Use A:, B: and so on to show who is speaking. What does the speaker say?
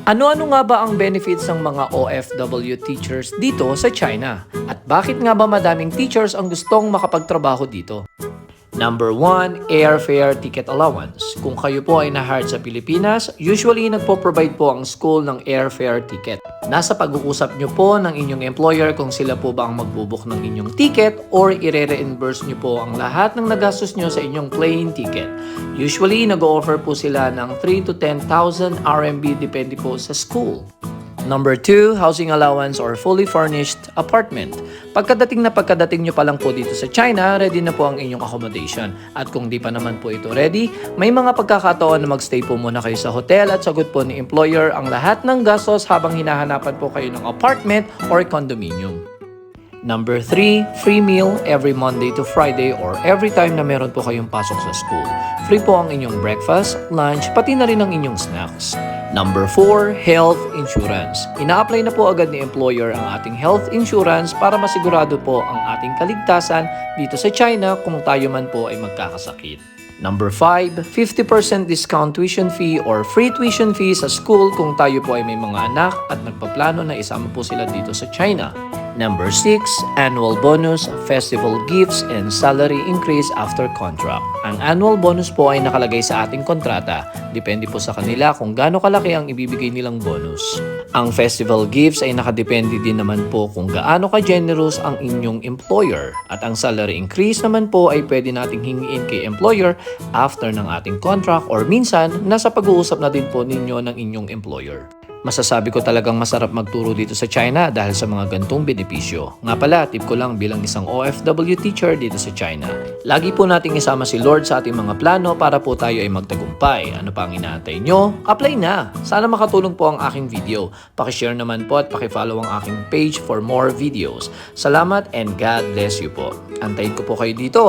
A: Ano-ano nga ba ang benefits ng mga OFW teachers dito sa China? At bakit nga ba madaming teachers ang gustong makapagtrabaho dito? Number 1, airfare ticket allowance. Kung kayo po ay na-hired sa Pilipinas, usually nagpo-provide po ang school ng airfare ticket. Nasa pag-uusap nyo po ng inyong employer kung sila po ba ang magbubook ng inyong ticket or i-reimburse nyo po ang lahat ng nagastos nyo sa inyong plane ticket. Usually, nag-offer po sila ng 3 to 10,000 RMB depende po sa school. Number 2, housing allowance or fully furnished apartment. Pagkadating nyo pa lang po dito sa China, ready na po ang inyong accommodation. At kung di pa naman po ito ready, may mga pagkakataon na magstay po muna kayo sa hotel at sagot po ni employer ang lahat ng gastos habang hinahanapan po kayo ng apartment or condominium. Number 3, free meal every Monday to Friday or every time na meron po kayong pasok sa school. Free po ang inyong breakfast, lunch, pati na rin ang inyong snacks. Number 4, health insurance. Ina-apply na po agad ni employer ang ating health insurance para masigurado po ang ating kaligtasan dito sa China kung tayo man po ay magkakasakit. Number 5, 50% discount tuition fee or free tuition fee sa school kung tayo po ay may mga anak at nagpaplano na isama po sila dito sa China. Number 6, annual bonus, festival gifts, and salary increase after contract. Ang annual bonus po ay nakalagay sa ating kontrata. Depende po sa kanila kung gaano kalaki ang ibibigay nilang bonus. Ang festival gifts ay nakadepende din naman po kung gaano ka-generous ang inyong employer. At ang salary increase naman po ay pwede nating hingiin kay employer after ng ating contract or minsan nasa pag-uusap na din po ninyo ng inyong employer. Masasabi ko talagang masarap magturo dito sa China dahil sa mga gantong benepisyo. Nga pala, tip ko lang bilang isang OFW teacher dito sa China. Lagi po nating isama si Lord sa ating mga plano para po tayo ay magtagumpay. Ano pa ang inaantay nyo? Apply na! Sana makatulong po ang aking video. Pakishare naman po at pakifollow ang aking page for more videos. Salamat and God bless you po. Antayin ko po kayo dito